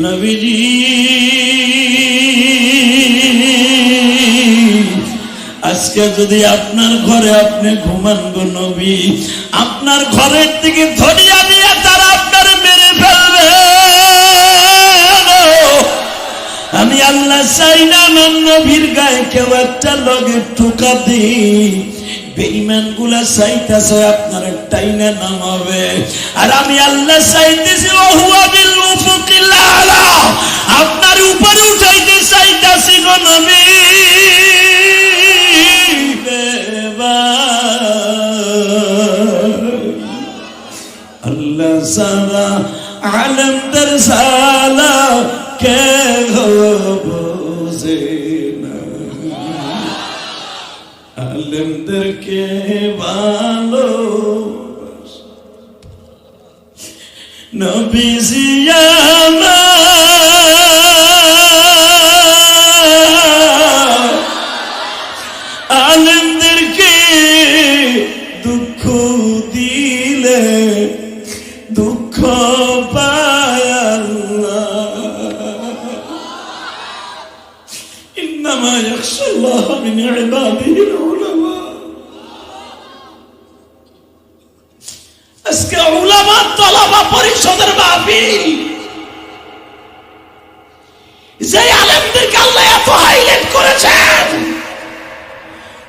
নবীজি আজকে যদি আপনার ঘরে আপনি ঘুমান গো নবী, আপনার ঘরের থেকে ধরিয়া নিয়ে তারা আপনার মেরে ফেলবে। আমি আল্লাহ চাই না আমার নবীর গায়ে কেউ একটা লগে টোকা দিই। বেঈমান গুলা চাইতেছে আপনার টাইনা নামাবে, আর আমি আল্লাহ চাইতেছি ওহুয়া বিল উফুকিল আলা, আপনার উপরে উঠাইতে চাইতেছি গো নবী। আল্লাহ সারা আলমদের সালা কে বোঝে না, আলেমদেরকে ভালো নবীজি আলেমদেরকে দুঃখ দিলে দুঃখ পায় আল্লাহ। ইন্নামা ইয়াখশাল্লাহ মিন ইবাদিহিল উলামা। আজকে উলামা তলাবা পরিষদের মাহফিল, যে আলেমদেরকে আল্লাহ এত হাইলাইট করেছেন,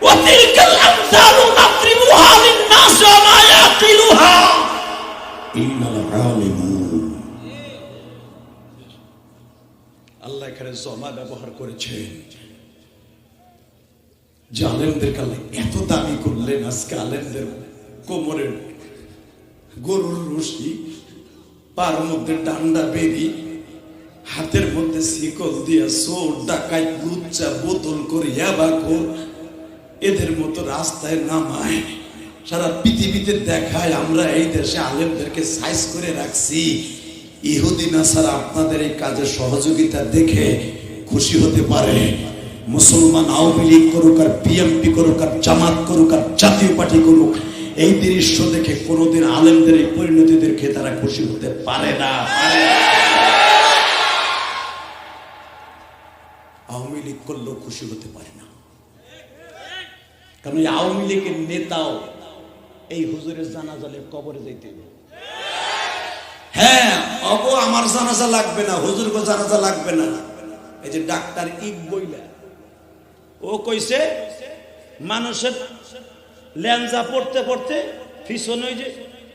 ওয়া তিলকাল আমসালু নাদরিবুহা লিন-নাস ওয়া মা ইয়াকিলুহা ইল্লাল আলিমুন। আল্লাহ এখানে জমা ব্যবহার করেছেন। যে আলেমদেরকে আল্লাহ এত দামি করলেন, আজকে আলেমদের কোমরের গরুর রশি, পার মধ্যে ডান্ডা বেরি, হাতের মধ্যে শিকল দিয়া চোর ডাকাত লুচ্চা বোতল করে ইয়াবাকর এদের মতো রাস্তায় নামায়, সারা পৃথিবীতে দেখায় আমরা এই দেশে আলেমদেরকে সাইজ করে রাখছি। ইহুদি নাসারা আপনাদের এই কাজে সহযোগিতা দেখে খুশি হতে পারে। মুসলমান আওয়ামী লীগ করুক, আর বিএনপি করুক, আর জামাত করুক, আর জাতীয় পার্টি করুক, এই দৃশ্য দেখে কোনোদিন আলেমদের এই পরিণতি দেখে তারা খুশি হতে পারে না। আওয়ামী লীগ করলেও খুশি হতে পারে না, কারণ এই আওয়ামী লীগের নেতাও এই হুজুরের জানাজালে কবরে যাইতে। হ্যাঁ, অগো আমার জানাজা লাগবে না, হুজুর গো জানাজা লাগবে না। এই যে ডাক্তার ইকবইলা ও কইছে মানুষের ল্যাঞ্জা পড়তে পড়তে পিছনে ওই যে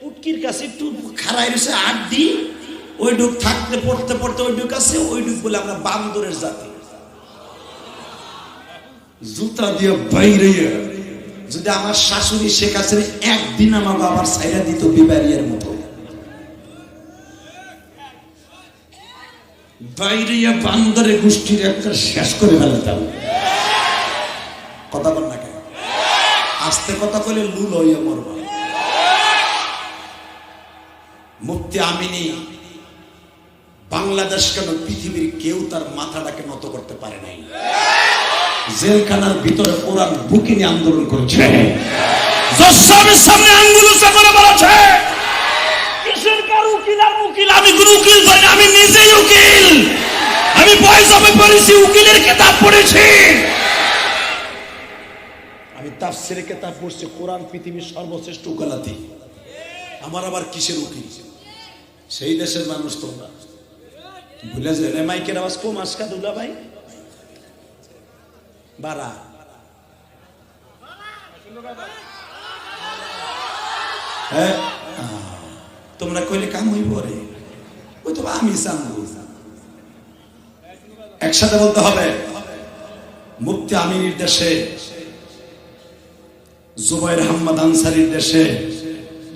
উটকির কাছে একটু খাড়াই রয়েছে আড্ডি, ওই ডুক থাকতে পড়তে পড়তে ওই ডুক আছে, ওই ডুক বলে আমরা বান্দরের জাতি। জুতা দিয়ে বাইরে যদি আমার শাশুড়ি শেখ হাসিনা একদিন আমাকে আবার সাইরা দিত বিবারিয়ার মতো, বাইরে বান্দরে গোষ্ঠীর একটা শেষ করে ফেলতাম। কথা বল না কেন? আস্তে কথা বলে লুল হইয়া মরবা। মুফতি আমিনী বাংলাদেশ কেন পৃথিবীর কেউ তার মাথাটাকে নত করতে পারে নাই। জেলখানার ভিতরে কোরআন বুকে নিয়ে আন্দোলন করেছে, জজ্জাবের সামনে আঙ্গুল উঁচা করে বলেছে কিসের কার উকিল আর মুকিল, আমি কোনো উকিল পাই না, আমি নিজেই উকিল। আমি বয়স হবে পড়েছি, উকিলের কিতাব পড়েছি, আমি তাফসীরের কিতাব পড়ছি। কোরআন পৃথিবীর সর্বশ্রেষ্ঠ উকালাতি, আমার আবার কিসের উকিল? সেই দেশের মানুষ তোমরা ভুলে যায়। মাইকের আওয়াজ কম আসকা দুলা ভাই বারা, হ্যাঁ তোমরা কইলে কাম হইব রে, ওই তো আমি জানবো। একসাথে বলতে হবে। মুফতি আমিনীর দেশে, জুবাইর আহমদ আনসারীর দেশে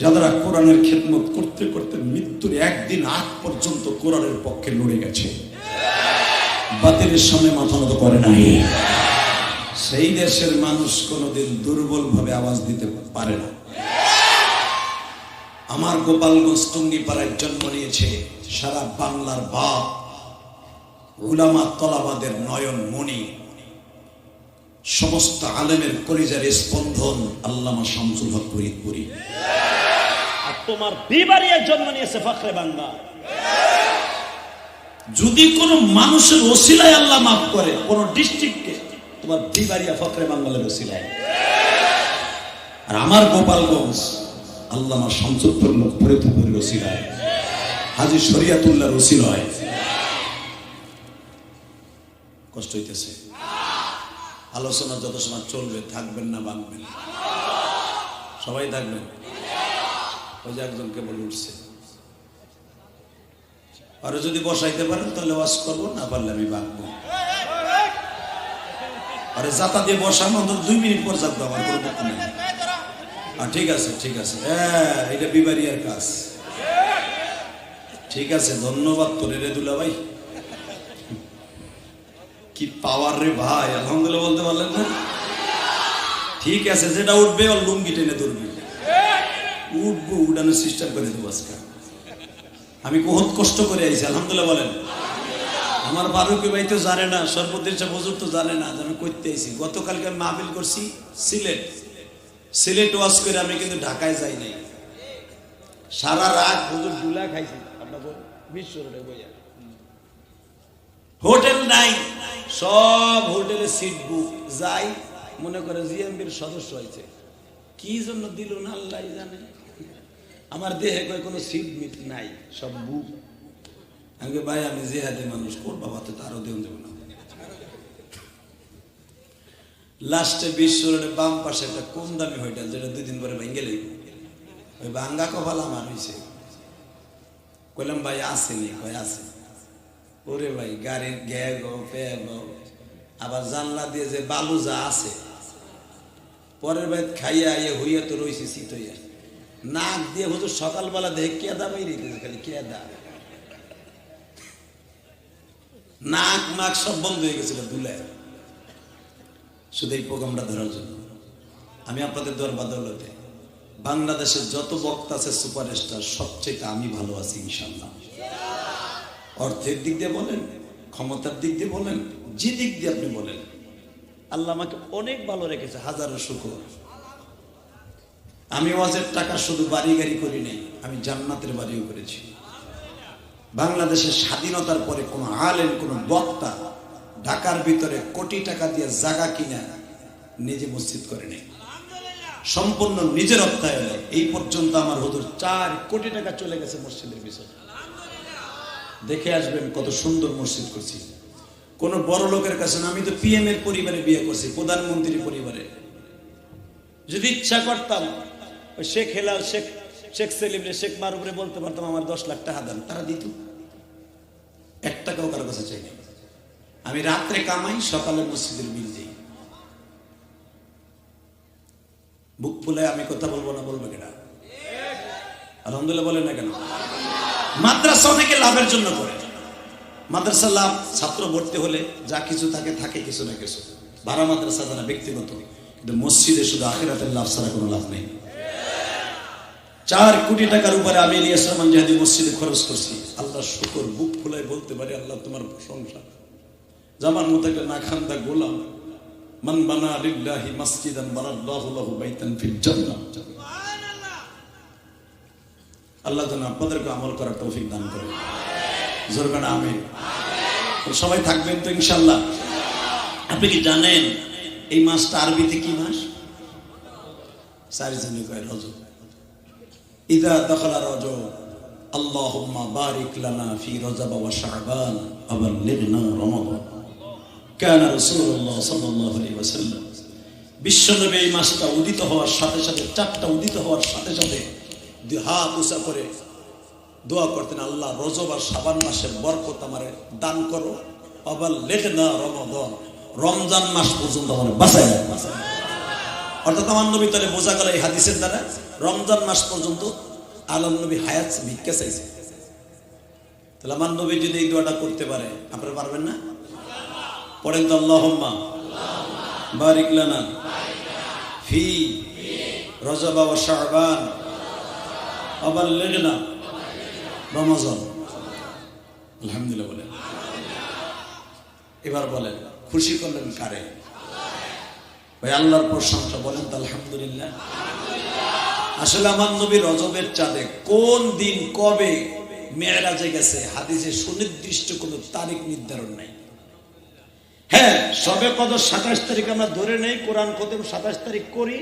যারা কোরআনের খেদমত করতে করতে মৃত্যুর একদিন আগ পর্যন্ত কোরআনের পক্ষে লড়ে গেছে, বাতিলের সামনে মাথা নত করে নাই, সেই দেশের মানুষ কোনোদিন দুর্বল ভাবে আওয়াজ দিতে পারে না। আমার গোপালগঞ্জ টুঙ্গিপাড়ায় জন্ম নিয়েছে সারা বাংলার বাপ, উলামা তলাবাদের নয়ন মণি, সমস্ত আলেমের কলিজার স্পন্দন আল্লামা শামসুল হক ফরিদপুরি। আর তোমার বিবারিয়ার জন্ম নিয়েছে ফখরে বাংলা। যদি কোনো মানুষের ওসিলায় আল্লাহ মাফ করে কোন ডিস্ট্রিক্টকে, তোমার বিবাড়িয়া ফকরে বাঙ্গালের ওসিলায়, আর আমার গোপালগঞ্জ আল্লামা শামসুদ্দৌলা ফরিদপুরের ওসিলায়, হাজী শরিয়াতুল্লাহর ওসিলায়। কষ্ট হইতেছে? আলোচনা যত সময় চলবে থাকবেন না ভাঙবেন? সবাই থাকবেন? ওই যে একজনকে বলে উঠছে, আর যদি বসাইতে পারেন তাহলে ওয়াজ করবো, না পারলে আমি ভাগবো। আরে জাতা দিয়ে বসানো অন্তত 2 মিনিট পর যাবো, আমার কোনো দুঃখ নেই। ঠিক আছে ঠিক আছে, এটা বিবারিয়ার কাজ। ঠিক আছে, ধন্যবাদ তোরে রে দুলা ভাই, কি পাওয়ার রে ভাই, আলহামদুলিল্লাহ বলতে পারলেন না? ঠিক আছে, যেটা উঠবে ওর লুঙ্গি টেনে ধরবি, উঠবো, উঠানোর সিস্টেম করে দেবো আজকে। আমি বহুত কষ্ট করে আইছি, আলহামদুলিল্লাহ বলেন। আমার বারুকি ভাই তো জানে না, সর্বদিন সে হুজুর তো জানে না যে আমি করতে আইছি। গতকালকে মাহফিল করছি সিলেট ওয়াজ করে, আমি কিন্তু ঢাকায় যাই নাই। সারা রাত হুজুর দুলা খাইছি, আপনাদের বিশ্ব রোডে বইয়া। হোটেল নাই, সব হোটেলে সিট বুক। যাই মনে করে জিএমবির সদস্য হয়েছে, কি জন্য দিল না আল্লাহ জানে। আমার দেহে কোনো সিট মিট নাই, সব বুক। আমি ভাই আমি জিহাদি মানুষ, কোন বাবা তো তারও দেন দেব না। লাস্টে বিশ্ব রোডে বাম পাশে একটা কম দামি হোটেল, যেটা 2 দিন পরে ভেঙে গেলে, ওই ভাঙ্গা কপাল আমার হয়েছে। কইলাম ভাই আসেনি, কয় আছে। ওরে ভাই গাড়ির গ্যাগ আবার জানলা দিয়ে যে বালু যা আছে, পরের ভাই খাইয়া আইয়া হইয়া তো রয়েছে শীত হইয়া, নাক দিয়ে হুজুর সকালবেলা দেখে কেদা বাইরে খালি কেদা, নাক নাক সব বন্ধ হয়ে গেছিল দুলায়, শুধু এই প্রোগ্রামটা ধরার জন্য। আমি আপনাদের দোয়ার বদৌলতে বাংলাদেশের যত বক্তা আছে সুপারস্টার, সবচেয়ে আমি ভালো আছি ইনশাআল্লাহ। অর্থের দিক দিয়ে বলেন, ক্ষমতার দিক দিয়ে বলেন, যে দিক দিয়ে আপনি বলেন, আল্লাহ আমাকে অনেক ভালো রেখেছে, হাজারো শুকর। আমি ওয়াজের টাকা শুধু বাড়ি গাড়ি করি নাই, আমি জান্নাতের বাড়িও করেছি। বাংলাদেশের স্বাধীনতার পরে কোন আলেম, কোন বক্তা ঢাকার ভিতরে কোটি টাকা দিয়ে জায়গা কিনা নিজে মসজিদ করে নেই, সম্পূর্ণ নিজের অর্থায়নে। এই পর্যন্ত আমার হুজুর 4 কোটি টাকা চলে গেছে মসজিদের পিছনে। দেখে আসবেন কত সুন্দর মসজিদ করছি। কোন বড় লোকের কাছে না, আমি তো পিএম এর পরিবারে বিয়ে করছি, প্রধানমন্ত্রী পরিবারে। যদি ইচ্ছা করতাম ওই শেখ হেলাল, শেখ সেলিম রে, শেখ মারুফরে বলতে পারতাম আমার 10 লাখ টাকা দেন, তারা দিত। 1 টাকাও কারো কাছে চাই না। আমি রাত্রে কামাই, সকালে মসজিদের বিল দিই। বুক ফুলে আমি কথা বলবো না, বলবো কেনা? আলহামদুলিল্লাহ বলেন না কেন? মাদ্রাসা অনেকে লাভের জন্য করে। মাদ্রাসা লাভ, ছাত্র ভর্তি হলে যা কিছু থাকে কিছু না কিছু। ভাড়া মাদ্রাসা যারা ব্যক্তিগত, কিন্তু মসজিদে শুধু আখিরাতের লাভ ছাড়া কোনো লাভ নেই। 4 কোটি টাকার উপরে আমি ইলিয়াস রহমান জিহাদি মসজিদে খরচ করছি। আল্লাহ শুকর, বুক ফুলায় বলতে পারি আল্লাহ তোমার প্রশংসা। জামার মতো একটা নাখান্দা গোলাম, মান বানা লিল্লাহি মাসজিদান বানাল্লাহু লাহু বাইতান ফিল জান্নাহ। আল্লাহ যেন আপনাদেরকে আমল করার তৌফিক দান করে। জোর করে আমিন। সবাই থাকবেন তো ইনশাআল্লাহ? আপনি কি জানেন এই মাসটা আরবিতে কি মাস? 4 জনে কয় রজব। ইদা দাখালা রজব আল্লাহুম্মা বারিক লানা ফি রজব ওয়া শাবান ওয়া বাল্লিগনা রমাদান। কানা রাসূলুল্লাহ সাল্লাল্লাহু আলাইহি ওয়াসাল্লাম, বিশ্বনবী এই মাসটা উদিত হওয়ার সাথে সাথে, 4টা উদিত হওয়ার সাথে সাথে 2 হাত উঁচা করে দোয়া করতেন, আল্লাহ রজব আর শাবান মাসের বরকত আমারে দান করো, আবার লেখনা রমাদান, রমজান মাস পর্যন্ত আমারে বাঁচায় রাখো। অর্থাৎ আমার নবী তাহলে বোঝা গেল এই হাদিসের দ্বারা রমজান মাস পর্যন্ত আল্লাহর নবী হায়াত ভিক্ষা চাইছে। তাহলে আমার নবী যদি এই দোয়াটা করতে পারে, আপনারা পারবেন না? পড়েন তো, আল্লাহুম্মা বারিক লানা ফি রজব ওয়া শাবান ওয়া বাল্লিগনা রমাদান। আলহামদুলিল্লাহ বলেন। এবার বলেন, খুশি করলেন কারে? ভাই আল্লাহর প্রশংসা, বলেন তো আলহামদুলিল্লাহ। আসলে আমার নবী রজবের চাঁদে কোন দিন কবে মেরাজে গেছে, হাদিসে সুনির্দিষ্ট কোনো তারিখ নির্ধারণ নাই। হ্যাঁ, সবে কদর 27 তারিখ আমরা ধরে নেই, কোরআন খতম 27 তারিখ করি।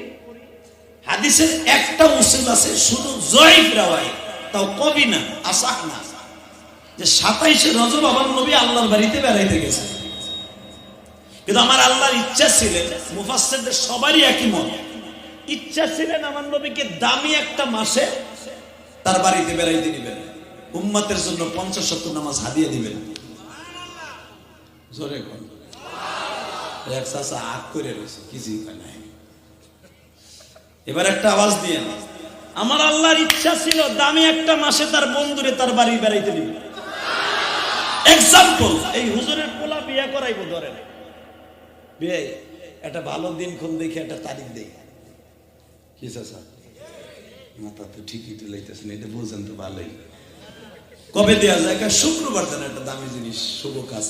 হাদিসের একটা উসুল আছে, শুধু জয়ীফ রাওয়ায়াত, তাও কবি না, আসাহ না, যে 27শে রজব আমার নবী আল্লাহর বাড়িতে বেড়াইতে গেছে। কিন্তু আমার আল্লাহর ইচ্ছা ছিলেন, মুফাসসিরদের সবারই একই মত, ইচ্ছা ছিলেন আমার নবীকে দামি একটা মাসে তার বাড়িতে বেড়াইতে দিবেন, উম্মতের জন্য 50-70 নামাজ হাদিয়া দিবেন। জোরে কোন এক চাচা আগ করে রয়েছে, কিছুই নাই। এবার একটা আওয়াজ দিয়ে, আমার আল্লাহর ইচ্ছা ছিল দামি একটা মাসে তার বন্ধুরে তার বাড়ি বেড়াইতে দিবেন। এক্সাম্পল, এই হুজুরের পোলা বিয়ে করাইবো, ধরেন বিয়ে একটা ভালো দিন কোন দেখে একটা তারিখ দেই, কি চাচা মাথা তো ঠিকই তুলাইতেছেন, এটা বুঝেন তো ভালোই। কবে দেওয়া যায়? শুক্রবার দেন, একটা দামি জিনিস, শুভ কাজ,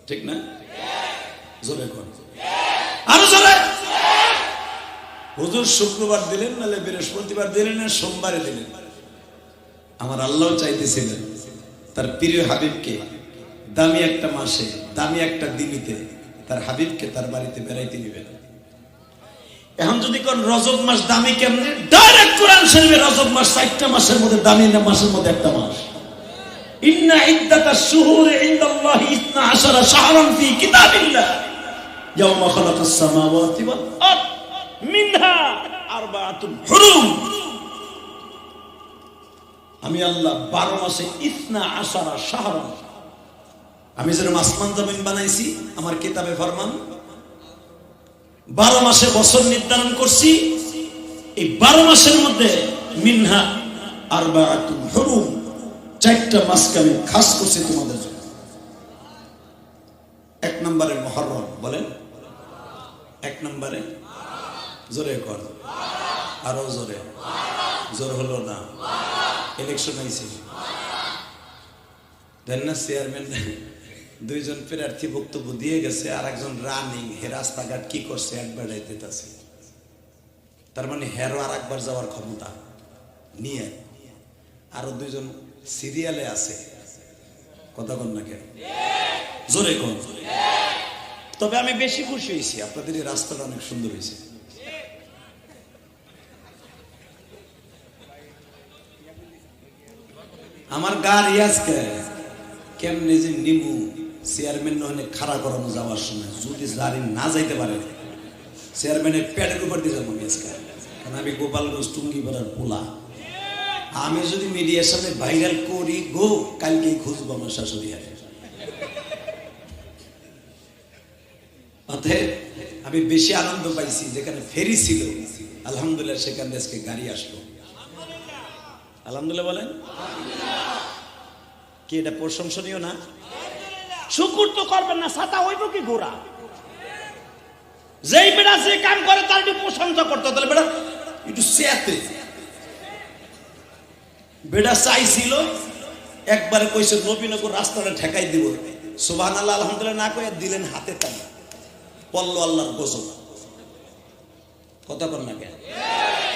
ঠিক না? জোরে কোন, আরো জোরে। হুজুর শুক্রবার দিলেন, নাহলে বৃহস্পতিবার দিলেন, না সোমবারে দিলেন। আমার আল্লাহ চাইতেছিলেন তার প্রিয় হাবিবকে দামি একটা মাসে, দামি একটা দিনিতে তার হাবিবকে তার বাড়িতে বেড়াইতে নিবেন। এখন যদি কোন রজব মাস দামি কেমনে, ডাইরেক্ট কোরআন শরীফে রজব মাস 4টা মাসের মধ্যে দামি না, মাসের মধ্যে একটা মাস। ইন্না ইদ্দাতাশ শুহুরি ইনদাল্লাহি 12 শাহরান ফি কিতাবিল্লাহ ইয়াওমা খালাকাস সামাওয়াতি ওয়াল আরদ মিনহা আরবাআতুন হুরুম। আমি আল্লাহ 12 মাসে 12 শাহরান, আমি যেরকম আসমান জমিন বানাইছি, আমার কিতাবে ফরমান 12 মাসে বছর নির্ধারণ করছি। এই 12 মাসের মধ্যে মিনহা আরবাআতুন হুরুম, 4টা মাসকে আমি খাস করছি তোমাদের জন্য। 1 নম্বরে মুহররম, বলেন 1 নম্বরে, জোরে কর, আরো জোরে, জোর হলো না। ইলেকশন হয়েছে, দেন না চেয়ারম্যান, 2 জন প্রার্থী বক্তব্য দিয়ে গেছে, আর একজন রানিং, হে রাস্তাঘাট কি করছে অ্যাডভার্টাইজ দিতেছে। তার মানে হেরো আর একবার যাওয়ার ক্ষমতা নিয়ে, আরো 2 জন সিরিয়ালে আছে, কথা কন না কেন, জোরে কন। তবে আমি বেশি খুশি হয়েছি, আপনাদের এই রাস্তাটা অনেক সুন্দর হয়েছে। আমার গাড়ি আজকে কেমনে যে নিমু, চেয়ারম্যান নহলে খাড়া করানো যাওয়ার সময় যদি গাড়ি না যাইতে পারে, চেয়ারম্যানের পেটের উপর দিয়ে যাবো আজকে। কারণ আমি গোপালগঞ্জ টুঙ্গিপাড়ার পোলা, আমি যদি মিডিয়ার সামনে ভাইরাল করি গো, কালকেই খুঁজবো আমার শাশুড়ি। অতএব আমি বেশি আনন্দ পাইছি, যেখানে ফেরি ছিল আলহামদুলিল্লাহ সেখান থেকে আজকে গাড়ি আসলো, আলহামদুলিল্লাহ বলেন। কি এটা প্রশংসনীয় না? শুকুর তো করবেন না, ছাতা হইব কি গোড়া? যেই বেড়া যে কাম করে তার একটু প্রশংসা করতে, তাহলে বেড়া একটু চেতে। বেড়া চাইছিল, একবারে কইছে নবীনগর রাস্তাটা ঠেকাই দিব, সুবহানাল্লাহ আলহামদুলিল্লাহ না কয়ে দিলেন হাতে তালি, পল্ল আল্লাহর গজব। কথা বল না কেন?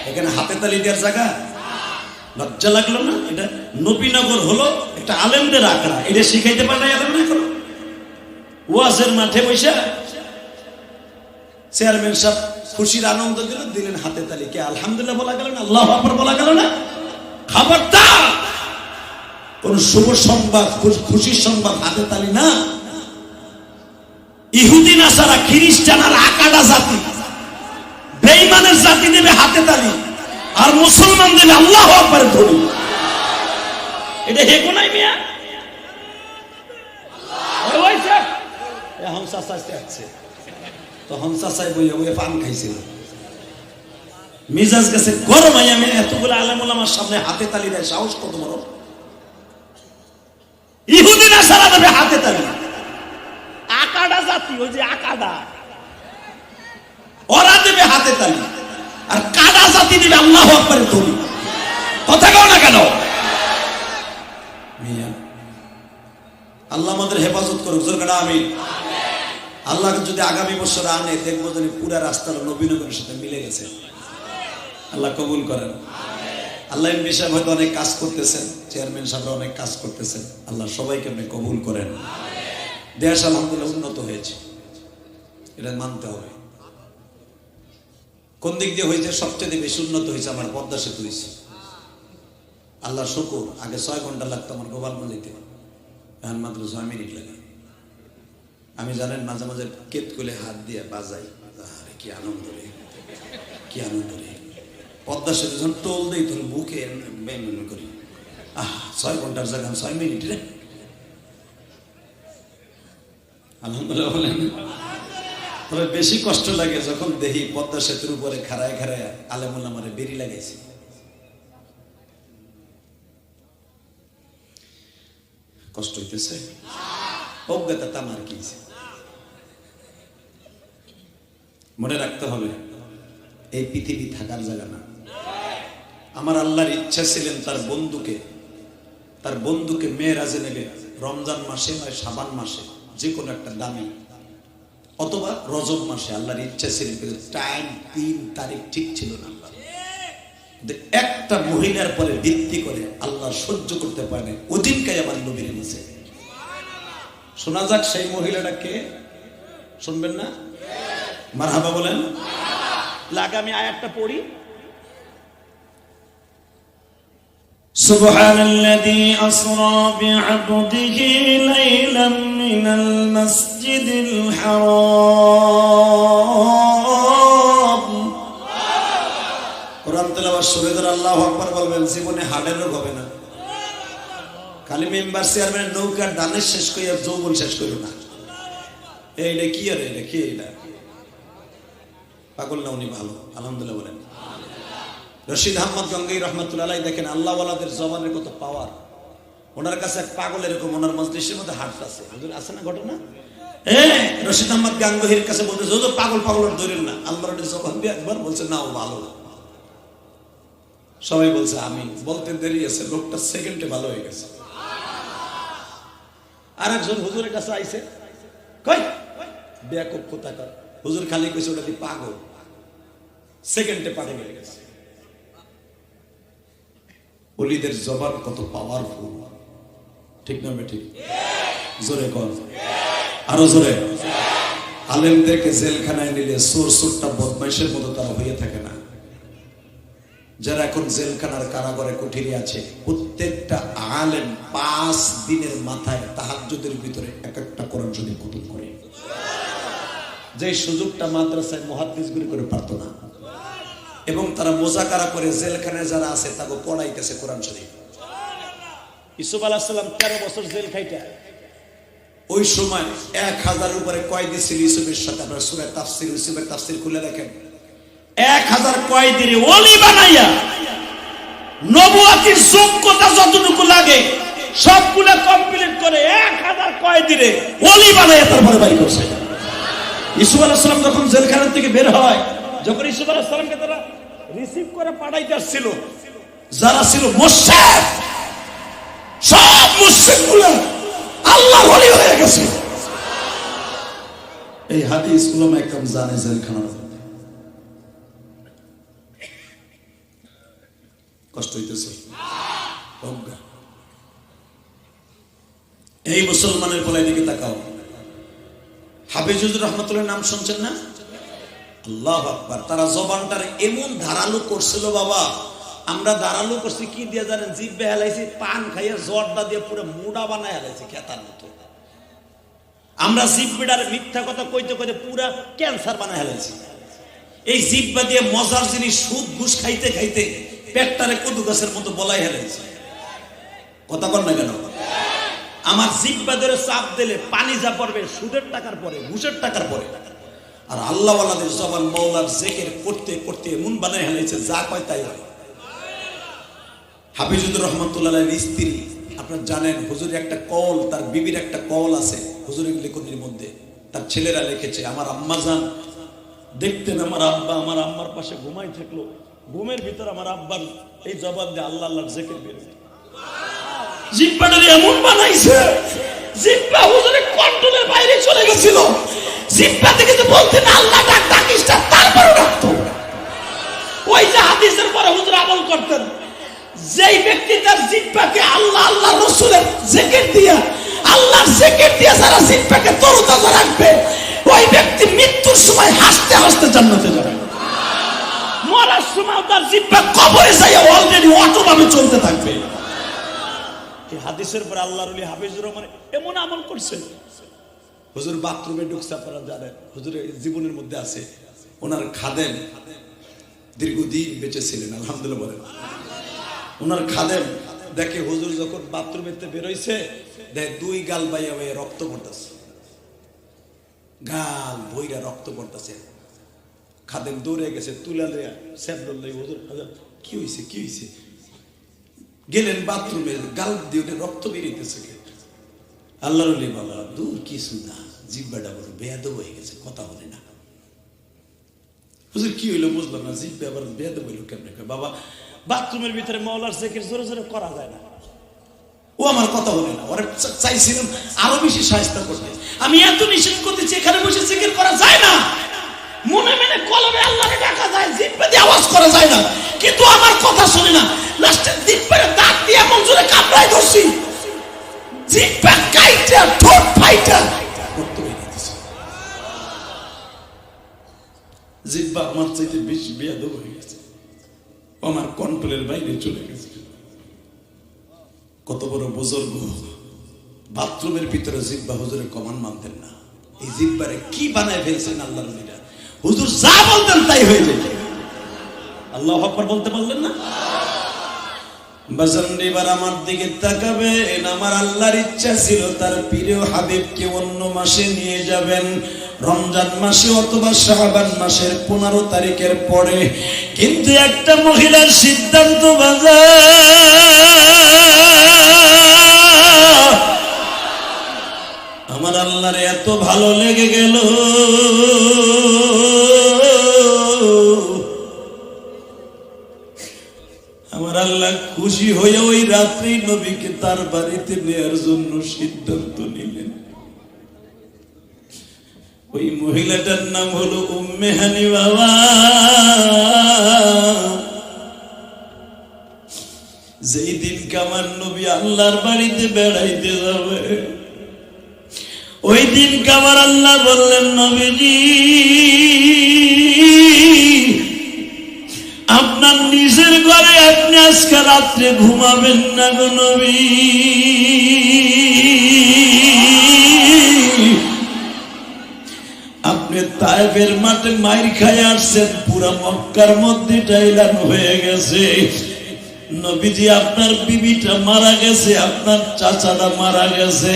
এখানে হাতে তালি দেওয়ার জায়গা? লজ্জা লাগলো না? এটা নবীনগর হলো একটা আলেমদের আখড়া, এটা শিখাইতে পারে আলেমরা। করো ওয়াজের মাঠে বসে চেয়ারম্যান সাহেব খুশির আনন্দ দিলেন হাতে তালি, কে আলহামদুলিল্লাহ বলা গেল না, আল্লাহু আকবার বলা গেল না? খবরদার, কোন শুভ সংবাদ, খুশির সংবাদ হাতে তালি না। ইহুদি নাসারা, খ্রিস্টান আর আকাডা জাতি, বেঈমানের জাতি দেবে হাতে তালি, আর মুসলমান দেবে আল্লাহু আকবার ধ্বনি। এটা হেকো নাই মিয়া, হংসা চাইতে আসছে তো হংসা চাই বইয়া বইয়া পান খাইছিল, মিজাজ গেছে গরম। আমি এতগুলো আলেম ওলামার সামনে হাতে তালি দেয়, সাহস কত বড়! ইহুদি নাসারা দেবে হাতে তালি, আকাডা জাতি, ওই যে আকাডা, ওরা দেবে হাতে তালি, আর কাদা জাতি দেবে আল্লাহু আকবারের ধ্বনি। কথা কও না কেন? মিয়া আল্লাহ আমাদের হেফাজত করুক, জোর করে আমিন। আল্লাহকে যদি আগামী বছর আনে, দেখবো যে পুরা রাস্তাটা নবীনগরের সাথে মিলে গেছে। আল্লাহ কবুল করেন। আল্লাহ এমপি সাহেব হয়তো অনেক কাজ করতেছেন, চেয়ারম্যান সাহেবরা অনেক কাজ করতেছেন, আল্লাহ সবাইকে আপনি কবুল করেন। দেশ আলহামদুলিল্লাহ উন্নত হয়েছে, এটা মানতে হবে। কোন দিক দিয়ে হয়েছে? সবচেয়ে বেশি উন্নত হয়েছে আমার পদ্মা সেতু হয়েছে, আল্লাহ শুকুর। আগে 6 ঘন্টা লাগতো আমার গোপালগঞ্জ যেতে, এখন মাত্র 6 মিনিট লাগে। আমি জানেন মাঝে মাঝে কেত করে হাত দিয়ে বাজাই, কি আনন্দ রে, কি আনন্দ রে। পদ্মা সেতু যখন টোল দেই তখন বুকে মেমন করি, 6 ঘন্টার জায়গা 6 মিনিট রে, আলহামদুলিল্লাহ বলেন। তবে বেশি কষ্ট লাগে যখন দেখি পদ্মা সেতুর উপরে খাড়ায় খাড়ায় আলেমুল্লাহ মারে বেরি লাগাইছে। কষ্ট হইতেছে, অজ্ঞতা তামার কি। মনে রাখতে হবে এই পৃথিবী থাকার জায়গা না। আমার আল্লাহর ইচ্ছা ছিলেন তার বন্ধুকে মেয়েরাজে নেবে রমজান মাসে নয় শাবান মাসে, যে কোনো একটা দামি, অথবা রজব মাসে। আল্লাহর ইচ্ছা ছিল, টাইম 3 তারিখ ঠিক ছিল না। একটা মহিলার পরে ভিত্তি করে আল্লাহ সহ্য করতে পারে না, ওদিনকাই আমার নবীর নিচে। শোনা যাক সেই মহিলাটা কে, শুনবেন না? মারহাবা বলেন। আগামী আয়াতটা পড়ি। সুবহানাল্লাযী আসরা বি'আবদিহি লাইলাম মিনাল মাসজিদিল হারাম। কোরআন তেলাওয়াত শুরু করে আল্লাহু আকবার বলবেন, জীবনে হার্টের রোগ হবে না। খালি মেম্বার চেয়ারম্যান নৌকার দানের শেষ কইয়া যৌবন শেষ করো না। এইটা কি আর এটা কি, এটা পাগল না, উনি ভালো আলহামদুলিল্লাহ বলেন। রশিদ আহমদ গঙ্গোহী রহমাতুল্লাহ আলাইহি, দেখেন আল্লাহ ওয়ালাদের জবানের কত পাওয়ার। ওনার কাছে এক পাগল এরকম ওনার মজলিসের মধ্যে হাঁটতে আছে, হুজুর আছে না ঘটনা? রশিদ আহমদ গঙ্গোহীর কাছে বলতে, হুজুর পাগল ধরেন না, আল্লাহর জবান দিয়ে একবার বলছে না ও ভালো। সবাই বলছে আমি, বলতে দেরি আছে, লোকটা সেকেন্ডে ভালো হয়ে গেছে। আর একজন হুজুরের কাছে আইছে, কই বেয়াকুব কোথাকার, হুজুর খালি কইছে ওটা দিয়ে পাগল, সেকেন্ডে পাড়ে গেলে গেছে। ওলিদের জবান কত পাওয়ারফুল, ঠিক না বেঠিক? জোরে কর, আরো জোরে। আলেমদেরকে জেলখানায় নিলে চোরটা বদমাইশের মতো তারা হয়ে থাকে না। যারা এখন জেলখানার কারাগারে কুঠিরে আছে, প্রত্যেকটা আলেম 5 দিনের মাথায় তাহাজ্জুদের ভিতরে এক একটা কোরআন শরীফ খতম করে। যে সুযোগটা মাদ্রাসায় মুহাদ্দিসগুলি করে পারত না, এবং তারা মোজাকারা করে জেলখানায় যারা আছে তাকে পড়াইতেছে কোরআন শরীফ। ইউসুফ আলাইহিস সালাম 13 বছর জেল খাইটা, ওই সময় 1000 উপরে কয়েদি ছিল ইউসুফের সাথে। আপনারা সূরা তাফসীর, ইউসুফের তাফসীর খুলে দেখেন, 1000 কয়েদির ওলি বানাইয়া নবুয়তির যোগ্যতা যতটুকু লাগে সবগুলা কমপ্লিট করে 1000 কয়েদিরে ওলি বানাইয়া তারপরে বাইর করছে। ইউসুফ আলাইহিস সালাম যখন জেলখানা থেকে বের হয়, যখন ইউসুফ আলাইহিস সালামকে তারা রিসিভ করে পাঠাইতে আসছিল, যারা ছিল মুশরিক, সব মুশরিকগুলো আল্লাহর ওলি হয়ে গেছে। এই হাদিস উলামা একদম জানে জেলখানার কষ্ট হইতেছে। এই মুসলমানের পোলাই দিকে তাকাও, হাফিজুর রহমাতুল্লাহ নাম শুনছেন না? আল্লাহু আকবার। তারা জবানটার এমন ধারালো করছিল বাবা, আমরা ধারালো করছি কি দিয়ে জানেন? জিভে হেলাইছি, পান খাইয়া জর্দা দিয়ে পুরো মুড়া বানায় হেলাইছি খেতার মতো। আমরা জিভটার মিথ্যা কথা কইতে কইতে পুরা ক্যান্সার বানায় হেলাইছি। এই জিভা দিয়ে মজার জিনিস সুদ ঘুষ খাইতে খাইতে পেটটারে কদু গাছের মতো বলাই হেলাইছে। কথা বল না কেন? আমার জিহ্বা ধরে চাপ দিলে পানি যা পড়বে সুদের টাকার পরে, ঘুষের টাকার পরে। আর আল্লাহ ওয়ালাদের জবান মওলার জিকির করতে করতে এমন বানায় হেলাইছে যা কয় তাই হয়। হাফিজুর রহমাতুল্লাহর স্ত্রী, আপনারা জানেন হুজুরের একটা কল, তার বিবির একটা কল আছে হুজুরের লেখনির মধ্যে। তার ছেলেরা লিখেছে, আমার আম্মা জান দেখতেন আমার আব্বা আমার আম্মার পাশে ঘুমাই থাকলো, ঘুমের ভিতর আমার আব্বার এই জবান দিয়ে আল্লাহ আল্লাহর জিকির বের হয়। জিহ্বাটারে এমন বানাইছে, জিহ্বা হুজুরের কন্ট্রোলের বাইরে চলে গেছিল। জিহ্বা থেকে তো বলতেন আল্লাহ ডাক, ডাকিস না, তারপরে ডাকতো। ওই যে হাদিসের পরে হুজুর আমল করতেন, যেই ব্যক্তি তার জিহ্বাকে আল্লাহ আল্লাহ রাসূলের জিকির দিয়া আল্লাহর জিকির দিয়া যারা জিহ্বাকে তরতাজা রাখবে ওই ব্যক্তি মৃত্যুর সময় হাসতে হাসতে জান্নাতে যাবে। মরার সময় তার জিহ্বা কবরে যায় অলরেডি অটোভাবে চলতে থাকবে। এই হাদিসের পর আল্লাহর ওলি হাফিজুর রহমান এমন আমল করছেন। হুজুর বাথরুমে ঢুকছে, আপনারা জানেন, হুজুরের জীবনের মধ্যে আছে ওনার খাদেম দীর্ঘদিন বেঁচে ছিলেন, আলহামদুলিল্লাহ বলেন। ওনার খাদেম দেখে হুজুর যখন বাথরুমেতে বেরোইছে, দেখ দুই গাল বাইয়া বাইয়া রক্ত পড়তেছে, গাল বইরা রক্ত পড়তেছে। খাদেম দৌড়ে গেছে, তুলালে স্যাবডল হুজুর কি হয়েছে কি হয়েছে, গেলেন বাথরুমে, গাল দিয়ে রক্ত বেরিয়েছে। আল্লাহর ওলি বলা দূর কিছু না, জিহ্বাটা বড় বেয়াদব হয়ে গেছে, কথা বলে না। হুজুর কি হইলো বুঝলাম না, জিহ্বা আবার বেয়াদব হইলো কেমনে? বাবা বাথরুমের ভিতরে মাওলার জিকির জোরে জোরে করা যায় না, ও আমার কথা বলে না। ওরা চাইছিলাম আরো বেশি সাহায্য করতে, আমি এত নিষেধ করতেছি এখানে বসে জিকির করা যায় না, মনে মনে কলমে আল্লাহকে ডাকা যায়, জিহ্বা দিয়ে আওয়াজ করা যায় না, কিন্তু আমার কথা শুনে না। লাস্টে জিহ্বারে দাঁত দিয়ে এমন জোরে কামড়ায় ধরছি, জিহ্বা কাইটা ঠোঁট ফাইটা রক্ত বেরিয়ে গেছে। জিহ্বা আমার চাইতে বেশি বেয়াদব হয়ে গেছে, আমার কন্ট্রোলের বাইরে চলে গেছে। কত বড় বুজুর্গ, বাথরুমের ভিতরে জিহ্বা হুজুরের কমান মানতেন না। এই জিহ্বারে কি বানায় ফেলছেন আল্লাহর নবীরা, হুজুর যা বলতেন তাই হয়ে যেত। আল্লাহু আকবার বলতে পারলেন না? বাজান এবার আমার দিকে তাকাবেন, আমার আল্লাহর ইচ্ছা ছিল তার প্রিয় হাবিবকে অন্য মাসে নিয়ে যাবেন, রমজান মাসে অথবা শাবান মাসের 15 তারিখের পরে, কিন্তু একটা মহিলার সিদ্ধান্ত আমার আল্লাহর এত ভালো লেগে গেল, আমার আল্লাহ খুশি হয়ে ওই রাত্রি নবীকে তার বাড়িতে নেয়ার জন্য সিদ্ধান্ত নিলেন। ওই মহিলাটার নাম হলো উম্মে হানি। বাবা যেই দিন আমার নবী আল্লাহর বাড়িতে বেড়াইতে যাবে, ওই দিন আমার আল্লাহ বললেন, নবীজি আপনার নিজের ঘরে আপনি আজকে রাত্রে ঘুমাবেন না গো নবী, আপনি তায়েফের মাঠে মাইর খায় আসছেন, পুরা মক্কার মধ্যে টাইলান হয়ে গেছে। নবীজি আপনার বিবিটা মারা গেছে, আপনার চাচাটা মারা গেছে,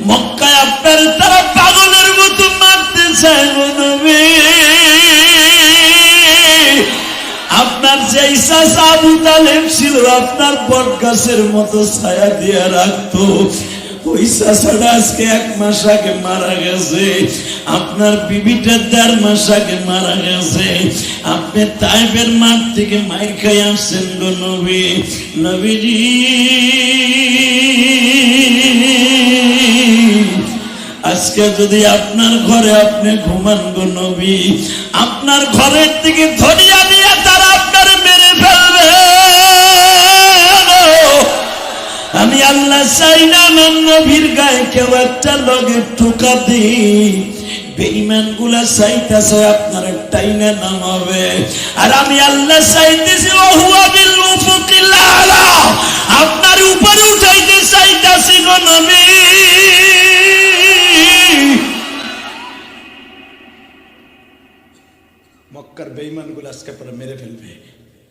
মক্কায় আপনার তারা পাগলের মতো মারতে চায় গো নবী। আপনার যে চাচা আবু তালেব ছিল, আপনার বট গাছের মতো ছায়া দিয়ে রাখতো, ওই চাচাটা আজকে 1 মাস আগে মারা গেছে, আপনার বিবিটা 1.5 মাস আগে মারা গেছে, আপনি তায়েফের মাঠ থেকে মাইর খাই আসছেন গো নবী। নবীজি আজকে যদি আপনার ঘরে আপনি ঘুমান গো নবী, আপনার ঘরের থেকে ধরিয়া দিয়ে তারা আপনার মেরে ফেলবে। আমি আল্লাহ চাই না আমার নবীর গায়ে কেউ একটা লগে ঠোকা দিই, বেঈমান গুলা চাইতেছে আপনার টাইনা নামাবে, আর আমি আল্লাহ চাইতেছি ওহুয়া বিল উফুকিল আলা, আপনার উপরে উঠাইতে চাইতেছি গো নবী। মক্কার বেঈমান গুলা আজকে পরে মেরে ফেলবে,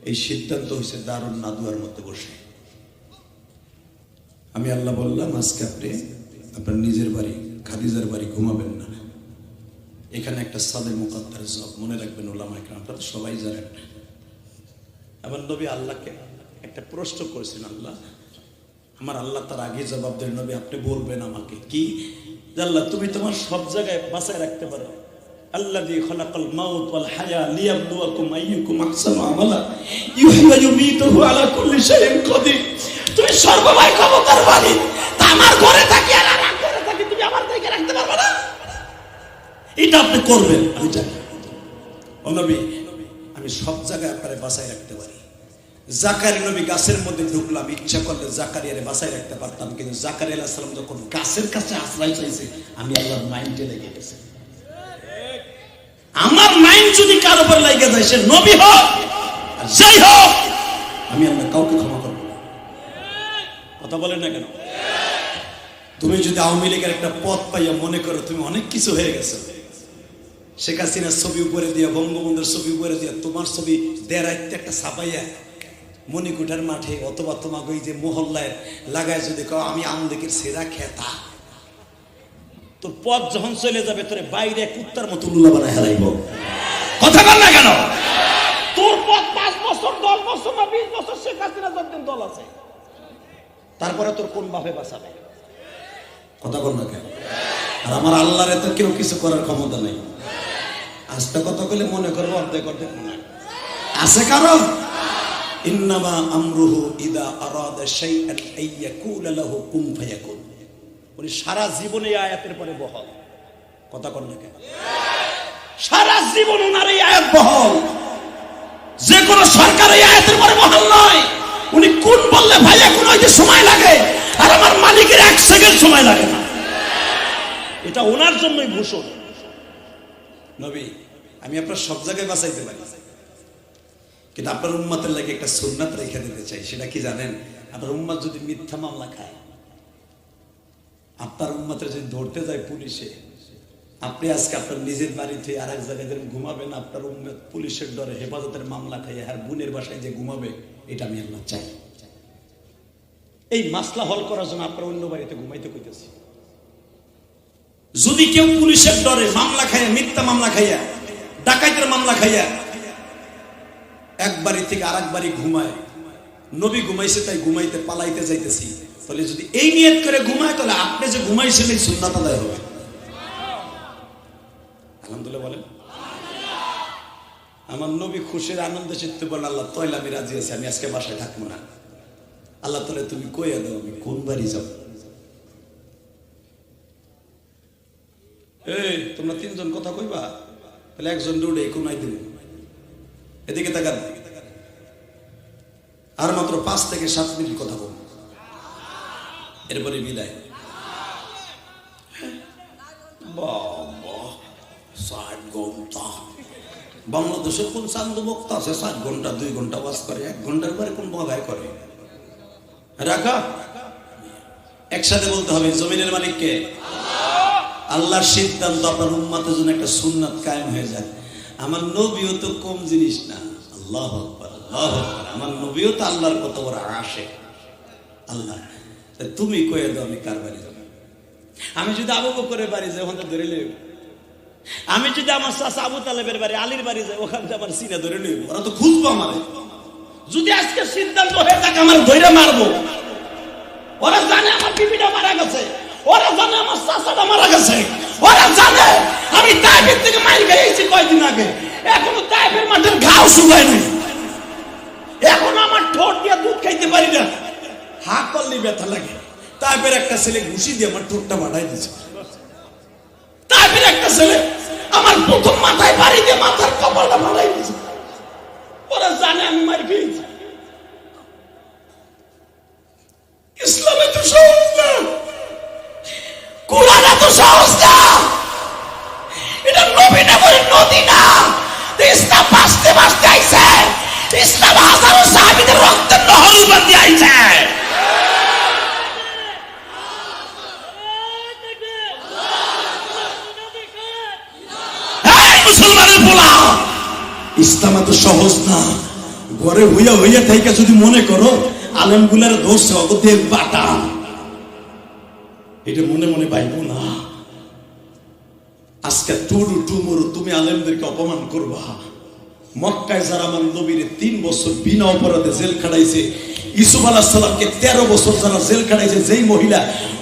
এই সিদ্ধান্ত হয়েছে দারুন নাদুয়ার মধ্যে বসে। আমি আল্লাহ বললাম আজকে আপনি আপনার নিজের বাড়ি খাদিজার বাড়ি ঘুমাবেন না, এখানে একটা সাদে মুকাদ্দার জব, মনে রাখবেন ওলামা ইকরাম, আপনারা তো সবাই জানেন। আমার নবী আল্লাহকে একটা প্রশ্ন করেছেন, আল্লাহ আমার আল্লাহ তার আগে জবাব দেন, নবী আপনি বলবেন আমাকে কি, আল্লাহ তুমি তোমার সব জায়গায় বাঁচায় রাখতে পারো, আল্লাযী খালাকাল মাউত ওয়াল হায়া লিয়াবলুয়াকুম আইয়ুকুম আহসানু আমালা ইউহয়ি ওয়া ইউমীতুহু আলা কুল্লি শাইইন কাদির, তুমি সর্বময় ক্ষমতার মালিক, তা আমার ঘরে থাকি আর আমার ঘরে থাকি তুমি আমার থেকে রাখতে পারবে না, এটা আপনি করবেন। আমি জানি ও নবী আমি সব জায়গায় আপনারে বাঁচায় রাখতে পারি, জাকারিয়া নবী গাছের মধ্যে ঢুকলাম, ইচ্ছা করলে জাকারিয়ারে বাঁচাই রাখতে পারতাম, কিন্তু জাকারিয়া আলাইহিস সালাম যখন গাছের কাছে আশ্রয় চাইছে, আমি আল্লাহর মাইন্ডে লেগে গেছে। আমার মাইন্ড যদি কার উপর লেগে যায়, সে নবী হোক আর যাই হোক, আমি আল্লাহ কাউকে ক্ষমা করব না। কথা বলেন না কেন? তুমি যদি আওয়ামী লীগের একটা পদ পাইয়া মনে করো তুমি অনেক কিছু হয়ে গেছো, শেখ হাসিনার ছবি উপরে দিয়া, বঙ্গবন্ধুর ছবি উপরে দিয়া, তোমার ছবি দেড়াইতে একটা ছাপাইয়া মণিকুঠার মাঠে অথবা তোমাকে ওই যে মহল্লায় লাগায় যদি কও আমি আওয়ামী লীগের সেরা খেতা, তোর পথ যখন চলে যাবে তোরে বাইরে কুত্তার মতো লুলা বানায় হেলাইব। কথা বল না কেন? তোর পথ 5 বছর 10 বছর না 20 বছর শেখ হাসিনা যতদিন দল আছে, তারপরে তোর কোন বাপে বাঁচাবে? কথা বল না কেন? আর আমার আল্লাহরে তো কেউ কিছু করার ক্ষমতা নেই। আস্তে কথা বলে মনে করবো অর্ধেক অর্ধেক মনে আছে কারণ ইন্নামা আমরুহু ইদা আরাদা শাইআন আইয়াকুলা লাহু কুন ফায়াকুন। উনি সারা জীবনে এই আয়াতের পরে বহাল। কথা বল না কেন? সারা জীবন ওনার এই আয়াত বহাল। যে কোন সরকার এই আয়াতের পরে বহাল নয়। উনি কোন বললে ফায়াকুন হইতে সময় লাগে, আর আমার মালিকের 1 সেকেন্ড সময় লাগে না। এটা ওনার জন্যই ভূষণ। নবী আমি আপনার সব জায়গায় বাঁচাইতে পারি, কিন্তু আপনার উম্মতের লাগে একটা সুন্নাত রেখে দিতে চাই। সেটা কি জানেন? আপনার উম্মত যদি মিথ্যা মামলা খায়, আপনার উম্মতের যদি ধরতে যায় পুলিশে, আপনি আজকে আপনার নিজের বাড়িতে আর এক জায়গায় ঘুমাবেন, আপনার উম্মত পুলিশের ডরে হেফাজতের মামলা খাইয়ে আর বোনের বাসায় যে ঘুমাবে, এটা আমি আল্লাহ চাই। এই মাসলা হল করার জন্য আপনার অন্য বাড়িতে ঘুমাইতে কইতেছি। যদি কেউ পুলিশের ডরে মামলা খাইয়া, মিথ্যা মামলা খাইয়া, ডাকাইতের মামলা খাইয়া এক বাড়ি থেকে আরেক বাড়ি ঘুমায়, নবী ঘুমাইছে তাই ঘুমাইতে পালাইতে যাইতেছি, তাহলে যদি এই নিয়ত করে ঘুমায়, তাহলে আপনি যে ঘুমাইছেন এই সুন্নাত আদায় হবে। আলহামদুলিল্লাহ বলেন। আমার নবী খুশির আনন্দে চিত্তে বলেন, আল্লাহ তাইলে আমি রাজি আছি, আমি আজকে বাসায় থাকবো না। আল্লাহ তাহলে তুমি কইয়া দাও আমি কোন বাড়ি যাব। এই তোমরা 3 জন কথা কইবা, তাহলে একজন দৌড়ে কোনায় দিল, এদিকে তাকান, আর মাত্র 5 থেকে 7 মিনিট কথা বল, এরপরে বিদায়। বাবা 7 ঘন্টা বাংলাদেশের কোন চান্দ বক্তা আছে 7 ঘন্টা 2 ঘন্টা ওয়াজ করে, 1 ঘন্টার পরে কোন বাধায় করে? রাখা একসাথে বলতে হবে, জমিনের মালিক কে? আল্লাহর সিদ্ধান্ত আপনার উম্মতের জন্য একটা সুন্নাত কায়েম হয়ে যায়। আমার নবীও তো কম জিনিস না। আল্লাহু আকবার, আল্লাহু আকবার। আমার নবীও তো আল্লাহর কত বড় আশিক। আল্লাহ তুমি কয়ে দাও আমি কার বাড়ি যাব। আমি যদি আবু বকরের বাড়ি যাই ওখানে ধরে লইব, আমি যদি আমার চাচা আবু তালেবের বাড়ি, আলীর বাড়ি যাই, ওখানে আমার সিনা ধরে লইব, ওরা তো খুঁজবো আমারে। যদি আজকে সিদ্ধান্ত হয়ে থাকে আমার ধরে মারবো, ওরা জানে আমার বিবিটা মারা গেছে, ওরা জানে আমার চাচাটা মারা গেছে, ওরা জানে আমি তাইফের থেকে মাইর খেয়েছি কয়েকদিন আগে, এখনো তাইফের মাঠের ঘাও শুকায় নাই, এখনো আমার ঠোঁট দিয়ে দুধ খাইতে পারি না, হা করলে ব্যথা লাগে। তাইফের একটা ছেলে ঘুষি দিয়ে আমার ঠোঁটটা বাড়াই দিয়েছে। তাইফের একটা ছেলে আমার প্রথম মাথায় বাড়ি দিয়ে মাথার কপালটা বাড়াই দিয়েছে। ওরা জানে আমি মার খেয়েছি। ইসলামে তো সহজ না, কোরআনে তো সহজ না, এটা নবী না বলে নদী না। ইসলাম বাঁচতে বাঁচতে আইছে, ইসলাম হাজারো সাহাবীদের রক্তের নহর উপর দিয়ে আইছে। এই মুসলমানের পোলা, ইসলাম এত সহজ না। ঘরে হইয়া হইয়া থেকে যদি মনে করো আলেমগুলার দোষ অগদের বাটা, এটা মনে মনে পাইব না। আজকে টুরু টুমুরু তুমি আলেমদেরকে অপমান করবা। মক্কায় যারা আমার নবীর 3 বছর বিনা অপরাধে জেল খাটাইছে, ইউসুফ আলাইহিস সালামকে 13 বছর যারা জেল খাটাইছে, যেই মহিলা,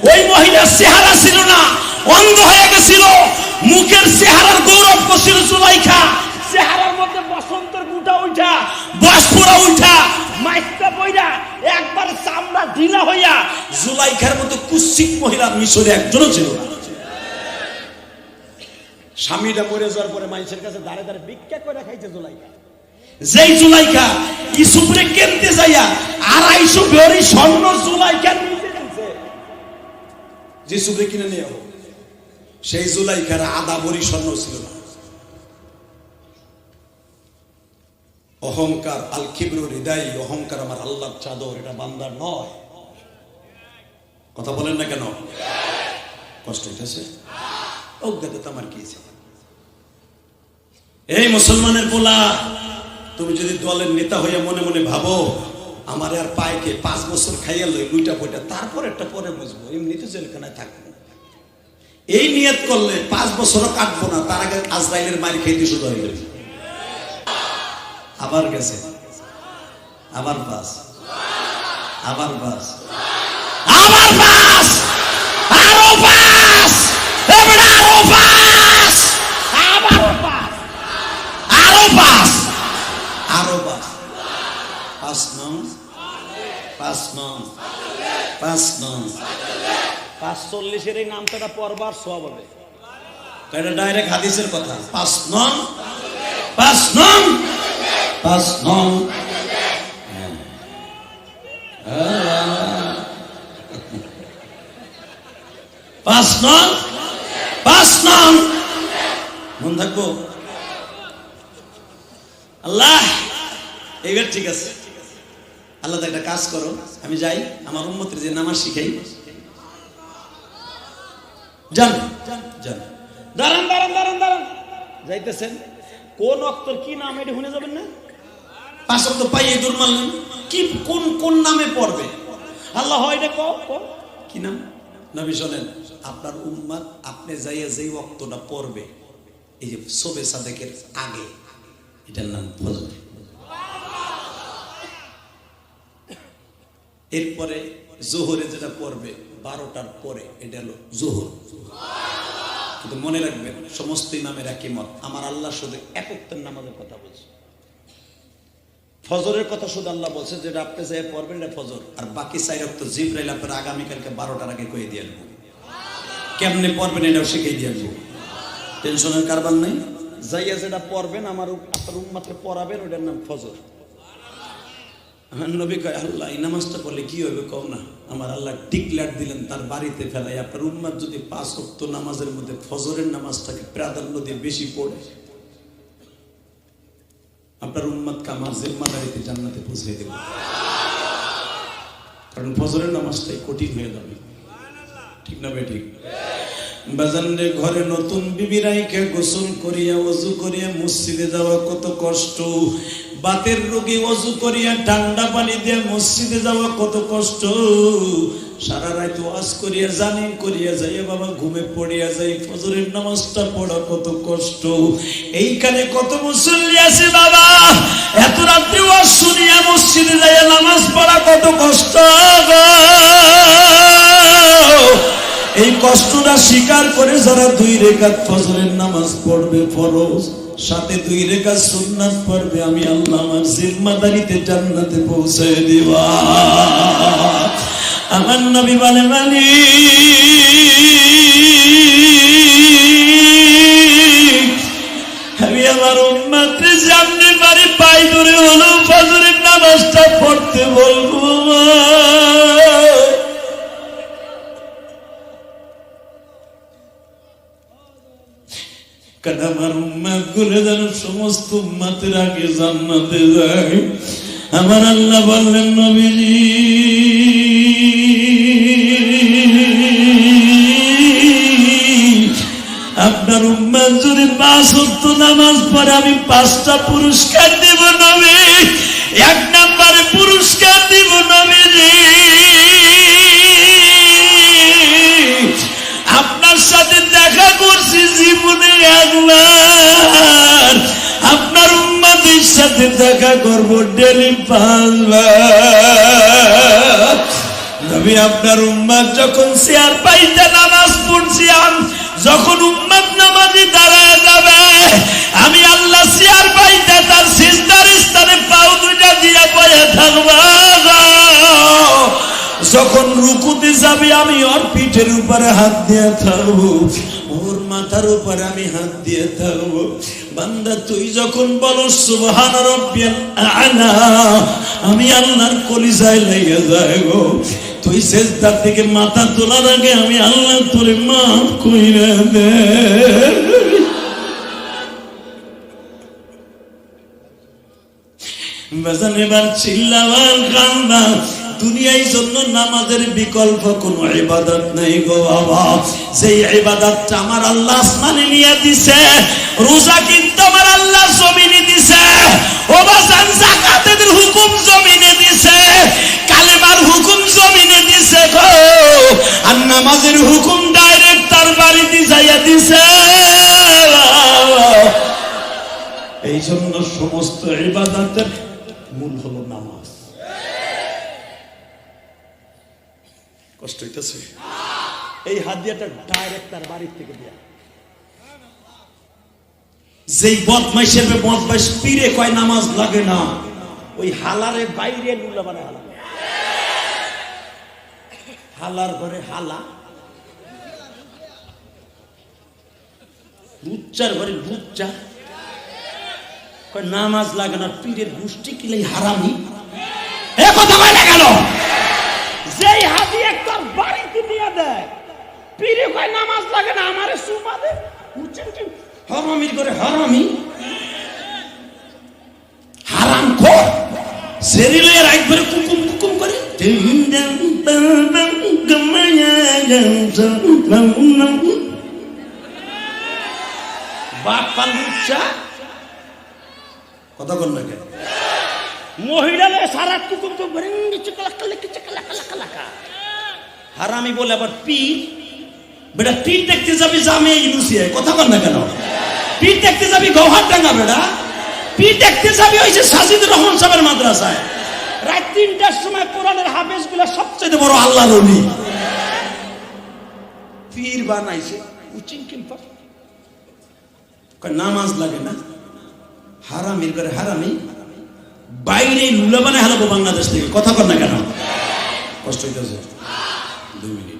ওই মহিলার চেহারা ছিল না, অন্ধ হয়ে গেছিল, মুখের চেহারার গৌরব করছিল জুলাইখা, চেহারার মধ্যে বসন্তের গুটা উঠা, বসপুরা উঠা, মাইস্তা বইরা একবার চামড়া ঢিলা হইয়া, জুলাইখার মতো কুৎসিত মহিলা মিশরে একজনও ছিল না। স্বামীটা মরে যাওয়ার পরে মানুষের কাছে দাঁড়ে দাঁড়ে ভিক্ষা করে খাইছে জুলাইখা। যেই জুলাইখা ইসুফরে কিনতে যাইয়া 250 ভরি স্বর্ণ জুলাইখা নিতে দিয়েছে, যে ইসুফরে কিনে নিয়ে সেই জুলাইখার আধা ভরি স্বর্ণ ছিল না। অহংকার, আল কিবরু হৃদয়, অহংকার আমার আল্লাহর চাদর, এটা বান্দার নয়। কথা বলেন না কেন? কষ্ট হইতেছে? অজ্ঞাতে তো আমার কি? এই মুসলমানের পোলা, তুমি যদি দলের নেতা হইয়া মনে মনে ভাবো আমার আর পায়কে 5 বছর খাইয়া লই দুইটা বইটা, তারপর একটা পরে বুঝবো, এমনিতে জেলখানায় থাকবো, এই নিয়ত করলে 5 বছরও কাটবো না, তার আগে আজরাইলের মার খেতে শুরু হয়ে যাবে। আবার গেছে, আবার পাস, আবার পাস, আবার পাস, আরো পাস, এবারে আরো পাস, আবার পাস, আরো পাস, আরো পাস, 5 নং, 5 নং, 5 নং, 540 এই নামটা পড়বার সওয়াব হবে। এটা ডাইরেক্ট হাদিসের কথা। 5 নং, 5 নং, 5 নং, 5 নং, 5 নং, মন থাকবো। আল্লাহ এইবার ঠিক আছে, আল্লাহ একটা কাজ করো, আমি যাই আমার উম্মতের যে নামাজ শিখাই, যান যান। দাঁড়ান দাঁড়ান দাঁড়ান দাঁড়ান, যাইতেছেন কোন অক্তর কি নাম এটা শুনে যাবেন না? 5 ওয়াক্ত পাইয়ে দূর মারলেন, কি কোন কোন নামে পড়বে? আল্লাহ হয় এটা কি নাম? নবী শোনেন, আপনার উম্মত আপনি যাইয়া যেই ওয়াক্তটা পড়বে, এই যে শবে সাদেকের আগে, এটার নাম ফজর। এরপরে জোহরে যেটা পড়বে 12টার পরে, এটা হলো জোহর। কিন্তু মনে রাখবেন সমস্ত ইমামের একই মত, আমার আল্লাহ শুধু এক ওয়াক্তের নামাজের কথা বলছে, ফজরের কথা শুধু আল্লাহ বলছে, যেটা আপনি যাই পড়বেন এটা ফজর, আর বাকি 4 ওয়াক্ত জিবরাইল আপনার আগামীকালকে 12টার আগে কয়ে দিয়ে আসবো, কেমনে পড়বেন এটাও শিখিয়ে দিয়ে আসবো, টেনশনের কারবার নাই। যাইয়া যেটা পড়বেন আমার আপনার উম্মতকে পড়াবেন, ওটার নাম ফজর। নবী কয়, আল্লাহ এই নামাজটা পড়লে কি হবে কও না? আমার আল্লাহ ডিক্লেয়ার দিলেন তার বাড়িতে ফেলাই, আপনার উম্মত যদি 5 ওয়াক্ত নামাজের মধ্যে ফজরের নামাজটাকে প্রাধান্য দিয়ে বেশি পড়ে, আপনার উম্মতকে আমার জিম্মাদারিতে জান্নাতে পৌঁছে দেব, কারণ ফজরের নামাজটাই কঠিন হয়ে যাবে। ঠিক না ভাই? ঠিক। বাজানরে ঘরে নতুন বিবি রাইখে গোসল করিয়া ওযু করিয়া মসজিদে যাওয়া কত কষ্ট, বাতের রোগী ওযু করিয়া ঠান্ডা পানি দিয়ে মসজিদে যাওয়া কত কষ্ট, সারা রাত ওয়াজ করিয়া জানি করিয়া যাইয়া বাবা ঘুমে পড়িয়া যাই, ফজরের নামাজটা পড়া কত কষ্ট। এইখানে কত মুসল্লি আছে বাবা, এত রাত্রে ওয়াজ শুনিয়া মসজিদে যাইয়া নামাজ পড়া কত কষ্ট। এই কষ্টটা স্বীকার করে যারা 2 রাকাত ফজরের নামাজ পড়বে ফরজ, সাথে 2 রাকাত সুন্নাত পড়বে, আমি আল্লাহ আমার জিম্মাদারিতে জান্নাতে পৌঁছে দিব। আমার নবী বলে, আমি আমার উম্মতকে জানতে পারি পাই ধরে হলো ফজরের নামাজটা পড়তে বলবো। কারণ আমার উম্মত গুলো যেন সমস্ত উম্মতের আগে জান্নাতে যায়। আমার আল্লাহ বললেন, নবীজি আপনার উম্মত যদি 5 ওয়াক্ত নামাজ পড়ে আমি 5টা পুরস্কার দেব নবী। 1 নম্বরে পুরস্কার দেব নবীজি, আপনার সাথে দেখা করছি জীবনে একবার, আপনার উম্মতের সাথে দেখা করবো ডেলি 5 বার। নবী আপনার উম্মত যখন চেয়ার পাইতে নামাজ পড়ছি, যখন উম্মত নামাজে দাঁড়ায় যাবে, আমি আল্লাহ চেয়ার পাইতে তার সিজদার স্থানে পাও 2টা দিয়া পড়ে থাকবো। যখন রুকুতে যাবে আমি ওর পিঠের উপরে হাত দিয়ে থাকবো, ওর মাথার উপরে আমি হাত দিয়ে থাকবো। বান্দা তুই যখন বলো সুবহান রাব্বিয়াল আ'লা, আমি আল্লাহর কলিজায় লেগে যায় গো। তুই সিজদা থেকে মাথা তোলার আগে আমি আল্লাহ তোরে মাফ কইরা দে। বাজান এবার চিল্লাবার কান্দা। দুনিয়ার জন্য নামাজের বিকল্প কোন ইবাদত নাই গো বাবা। যেই ইবাদতটা আমার আল্লাহ আসমানে নিয়ে দিছে, রোজা কিন্তু আমার আল্লাহ জমিনে দিছে। ও বাজান যাকাতের হুকুম জমিনে দিছে, কালেমার হুকুম জমিনে দিছে গো। আর নামাজের হুকুম ডাইরেক্ট তার বাড়িতে যাইয়া দিছে। এই জন্য সমস্ত ইবাদতের মূল হলো নামাজ। কষ্ট হইতেছে? এই হাদিয়াটা ডাইরেক্ট তার বাড়ির থেকে দেয়া। যেই বদমাইশের বদমাইশ পীরে কয় নামাজ লাগে না, ওই হালারে বাইরে লুলা বানায়। হালা, হালার ঘরে হালা, বুচ্চার ঘরে বুচ্চা কয় নামাজ লাগে না। পীরের গোষ্ঠী কিলে হারামি এ কথা কয় না কেন? যেই হাদিয়া তার বাড়িতে দিয়ে দেয়, পীরে কয় নামাজ লাগে না, আমারে সুপা দে। হারামির করে হারামি, হারাম খোর। শরীরের একবারে কুকুম কুকুম করে বাপ পালুচ্ছা কথা বল না কেন? মহিলাদের সারা কুকুম করে হারামি বলে। আবার পীর, বেটা পীর দেখতে যাবি জামে ইউনিভার্সিটি, কথা বল না কেন? পীর দেখতে যাবি গৌহারডাঙ্গা, বেটা পীর দেখতে যাবি ওই যে সাজিদুর রহমান সাহেবের মাদ্রাসায়। রাত 3টার সময় কোরআনের হাফেজ গুলা সবচেয়ে বড় আল্লাহর ওলি পীর বানাইছে। নামাজ লাগে না, হারামির করে হারামি, বাইরে লুলা বানায় হারাবো বাংলাদেশ থেকে, কথা বল না কেন? কষ্ট হইতেছে? 2 মিনিট।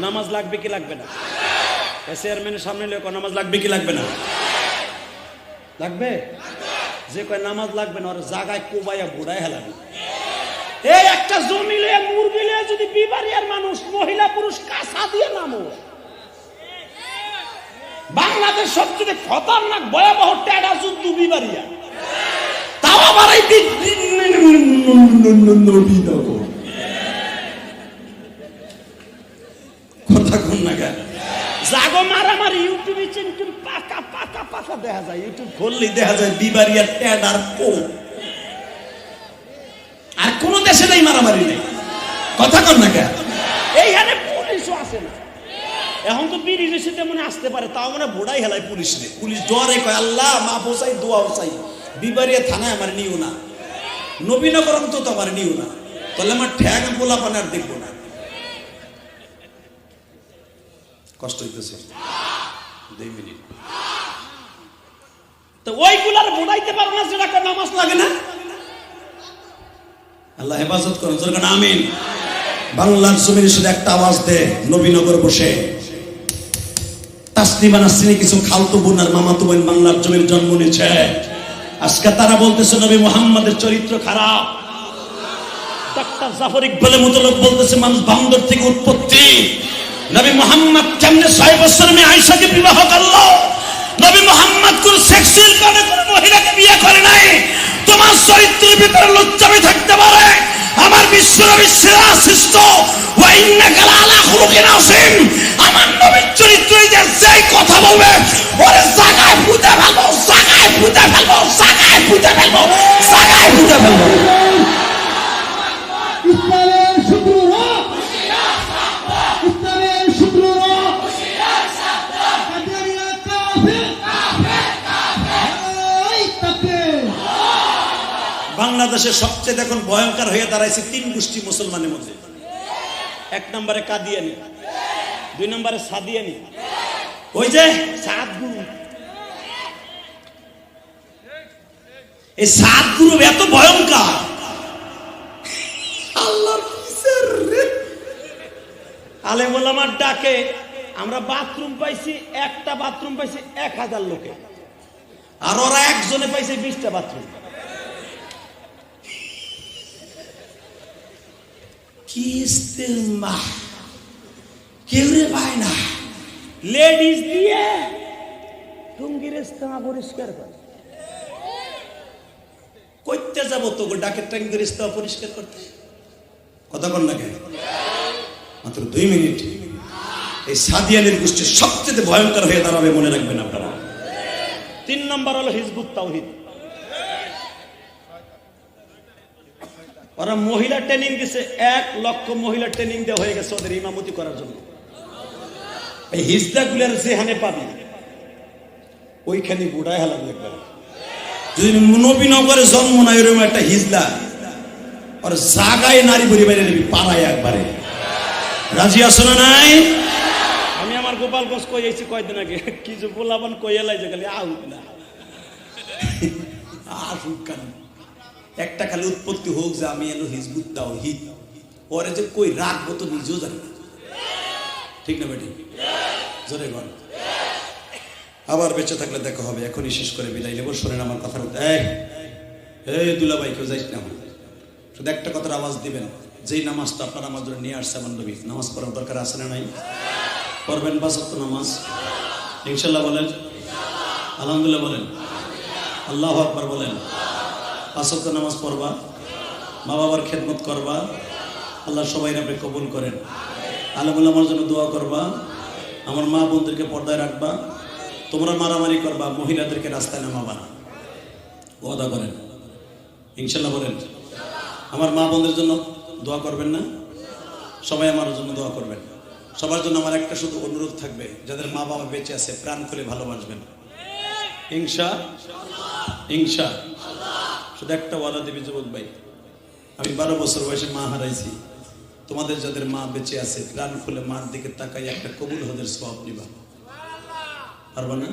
নামাজ লাগবে কি লাগবে না? চেয়ারম্যানের সামনে লোক নামাজ লাগবে কি লাগবে না? লাগবে। যে কয় নামাজ লাগবে না, ওর জায়গায় কোবাইয়া ঘোড়ায় হেলাবে। এই একটা জমি লিয়ে মুরগি লিয়ে যদি বিবারিয়ার মানুষ মহিলা পুরুষ কাঁচা দিয়ে নামো, বাংলাদেশ সবচেয়ে খতরনাক ভয়াবহ টেডা যুদ্ধ বিবারিয়া, তাও আবার এই কথা কোন না কেন? জাগো মারামারি ইউটিউবে চিন্টুম পাকা পাকা পাকা দেখা যায়। ইউটিউব খুললেই দেখা যায় বিবারিয়ার টেডার কো। আর কোন দেশে নেই মারামারি নেই, কথা কোন না কেন? এইখানে পুলিশও আসে না। এখন তো বিড়ির সাথে মনে আসতে পারে, তাও মানে ভোড়াই হেলায় পুলিশ রে। পুলিশ ডরে কয় আল্লাহ মাফ চাই, দোয়াও চাই, বিবারিয়া থানায় আমার নিও না, নবীনগরম তো আমার নিও না, তাহলে আমার ঠ্যাং পোলা পানার দেখবো না। কষ্ট হইতেছে? 2 মিনিট। তো ওইগুলার বোড়াইতে পারো না যেটা নামাজ লাগে না। আল্লাহ হেফাজত করুন, যেরকম আমিন। বাংলার জমির শুধু একটা আওয়াজ দে, নবীনগর বসে তাসলিমা নাসরিন কিছু খালতো বোন আর মামাতো বোন বাংলার জমির জন্ম নিয়েছে। আজকে তারা বলতেছে নবী মুহাম্মাদের চরিত্র খারাপ। ডাক্তার জাফর ইকবালের মতো লোক বলতেছে মানুষ বান্দর থেকে উৎপত্তি। নবী মুহাম্মদ কেমনে 6 বছর মেয়ে আয়েশাকে বিবাহ করলো? নবী মুহাম্মদ কোন সেক্সুয়াল কারণে কোন মহিলাকে বিয়ে করে নাই। তোমার চরিত্রের ভিতরে লজ্জামি থাকতে পারে, আমার বিশ্বনবী সেরা শ্রেষ্ঠ, ওয়া ইন্নাকা লাআলা খুলুকিন আযীম। আমার নবীর চরিত্রে যেই কথা বলবে ওরে জায়গায় পুঁতে ফেলবো, জায়গায় পুঁতে ফেলবো, জায়গায় পুঁতে ফেলবো, জায়গায় পুঁতে ফেলবো। ইসলামের শত্রুরা ইসলামের শত্রুরা কাদিয়ানিয়া কাফের কাফের কাফের ওই তাকবীর। বাংলাদেশের সবচেয়ে এখন ভয়ঙ্কর হয়ে দাঁড়াইছে 3 গোষ্ঠী মুসলমানের মধ্যে। 1 নম্বরে কাদিয়ানি, 2 নম্বরে সাদিয়ানি, ওই যে সাত গুরু। এই সাত গুরু এত ভয়ঙ্কর, আল্লাহর বিচার রে। আলেম ওলামার ডাকে আমরা বাথরুম পাইছি, একটা বাথরুম পাইছি 1000 লোকে, আর ওরা একজনে পাইছে 20টা বাথরুম। কি ইস্তেমা, কেউ রে পায় না। লেডিস দিয়ে টুঙ্গির ইস্তেমা পরিষ্কার করে। কইতে যাবো তো ডাকের ট্যাঙ্কের ইস্তেমা পরিষ্কার করতে, কথা বল না কেন? মাত্র 2 মিনিট। এই সাদিয়ানের গোষ্ঠীর সবচেয়ে ভয়ঙ্কর হয়ে দাঁড়াবে, মনে রাখবেন আপনারা। 3 নম্বর হলো হিজবুত তাওহীদ। ওরা মহিলা ট্রেনিং দিছে, 1 লক্ষ মহিলা ট্রেনিং দেওয়া হয়ে গেছে ওদের ইমামতি করার জন্য। এই হিজদাগুলার যেখানে পাবি ওইখানে বুড়ায় হালাম একবার। যদি নবীনগরে জন্ম নাই এরকম একটা হিজলা, আর জাগায় নারী পরিবারে নিবি পাড়ায় একবারে। রাজি আছো না নাই? আমি আমার গোপালগঞ্জ কই যাইছি কয়দিন আগে, কি যে বলাবান কই এলাই যে খালি আউট না আসুক কেন, একটা খালি উৎপত্তি হোক যে আমি এলো হিজবুত তাওহীদ, পরে যে কই রাখবো তো নিজেও জানি না। ঠিক না বেটি? জোরে বল। আবার বেঁচে থাকলে দেখা হবে। এখনই শেষ করে বিদায় নেবো। শোনেন আমার কথা। এই দুলাভাই কেউ যাইস না, শুধু একটা কথার আওয়াজ দিবেন, যেই নামাজটা আপনার আমার জন্য নিয়ে আসছে আমার নবী, নামাজ পড়ার দরকার আছে না নাই? পড়বেন 5 ওয়াক্ত নামাজ ইনশাল্লাহ বলেন, আলহামদুলিল্লাহ বলেন, আল্লাহু আকবার বলেন। 5 ওয়াক্ত নামাজ পড়বা, মা বাবার খেদমত করবা, আল্লাহ সবাই আপনি কবুল করেন। আলেমুল আমার জন্য দোয়া করবা, আমার মা বোনদেরকে পর্দায় রাখবা, তোমরা মারামারি করবা, মহিলাদেরকে রাস্তায় নামাবা না, ওয়াদা করেন ইনশাল্লাহ বলেন। আমার মা বোনদের জন্য দোয়া করবেন না? সবাই আমার জন্য দোয়া করবেন। সবার জন্য আমার একটা শুধু অনুরোধ থাকবে, যাদের মা বাবা বেঁচে আছে প্রাণ খুলে ভালোবাসবেন ইনশা। শুধু একটা ওয়াদা দিবি যুবক ভাই, আমি 12 বছর বয়সে মা হারাইছি, তোমাদের যাদের মা বেঁচে আছে প্রাণ খুলে মার দিকে তাকাই একটা কবুল হজের সওয়াব নিবা, পারবা না?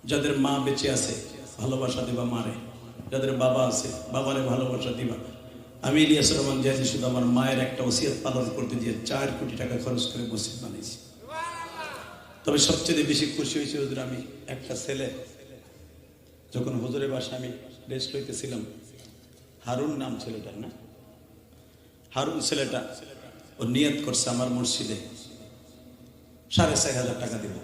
যাদের মা বেঁচে আছে ভালোবাসা দিবা মারে, যাদের বাবা আছে বাবারে ভালোবাসা দিবা। আমি ইলিয়াসুর রহমান জিয়াজি শুধু আমার মায়ের একটা ওসিয়ত পালন করতে গিয়ে 4 কোটি টাকা খরচ করে মসজিদ বানিয়েছি। তবে সবচেয়ে বেশি খুশি হয়েছে হুজুর, আমি একটা ছেলে যখন হুজুরের বাসায় আমি রেস্ট লইতেছিলাম, হারুন নাম ছেলেটার, না হারুন ছেলেটা, ও নিয়ত করছে আমার মসজিদে 4,500 টাকা দিব।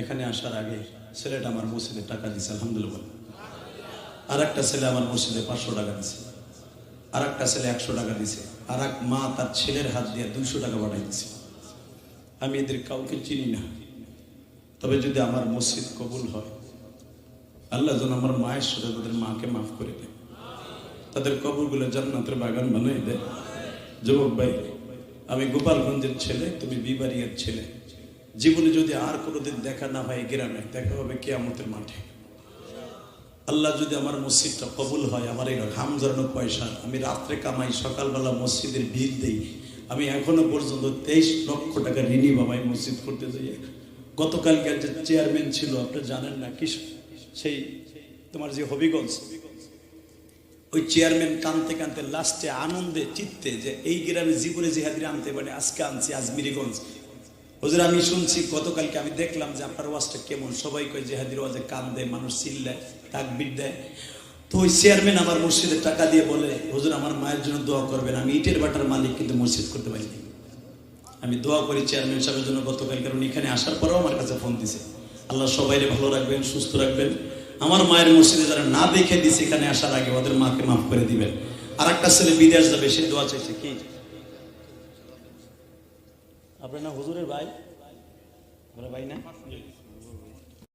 এখানে আসার আগে ছেলেটা আমার মসজিদে টাকা দিছে, আলহামদুলিল্লাহ। আর একটা ছেলে আমার মসজিদে 500 টাকা দিছে, আর একটা ছেলে 100 টাকা দিছে, আর এক মা তার ছেলের হাত দিয়ে 200 টাকা পাঠাই দিছে। আমি এদের কাউকে চিনি না, তবে যদি আমার মসজিদ কবুল হয়, আল্লাহ যেন আমার মায়ের সাথে তাদের মাকে মাফ করে দেয়, তাদের কবরগুলো জান্নাতের বাগান বানিয়ে দেয়। যুবক ভাই, আমি গোপালগঞ্জের ছেলে, তুমি বিবাড়িয়ার ছেলে। জীবনে যদি আর কোনোদিন দেখা না হয় গ্রামে, দেখা হবে কিয়ামতের মাঠে। আল্লাহ যদি আমার মসজিদটা কবুল হয়, আমার এই ঘাম ঝরানো পয়সা আমি রাত্রে কামাই, সকালবেলা মসজিদের ভিড় দেই, আমি এখনো পর্যন্ত 23 লক্ষ টাকা ঋণী বাবাই মসজিদ করতে যাই। গতকালকার যে চেয়ারম্যান ছিল আপনি জানেন না কি, সেই তোমার যে হবিগঞ্জ, ওই চেয়ারম্যান কানতে কানতে লাস্টে আনন্দে চিত্তে যে এই গ্রামে জীবনে জিহাদিরা আনতে পারে, আজকে আনছি আজমিরিগঞ্জ। হুজুর আমি শুনছি গতকালকে, আমি দেখলাম যে আপনার ওয়াজটা কেমন, সবাই কয় জিহাদির ওয়াজে কান্দে, মানুষ চিল্লায়, তাকবীর দেয়। তো ওই চেয়ারম্যান আমার মসজিদে টাকা দিয়ে বলে, হুজুর আমার মায়ের জন্য দোয়া করবেন, আমি ইটের বাটার মালিক কিন্তু মসজিদ করতে পারিনি, আমি দোয়া করি চেয়ারম্যান সাহেবের জন্য। গতকাল কারণ এখানে আসার পরেও আমার কাছে ফোন দিছে। আল্লাহ সবাইরে ভালো রাখবেন, সুস্থ রাখবেন। আমার মায়ের মসজিদে যারা না দেখে দিছে এখানে আসার আগে, ওদের মাকে মাফ করে দিবেন। আর একটা ছেলে বিদেশ যাবে, সে দোয়া চাইছে। কি আপনার না হুজুরের ভাই? ভাই না?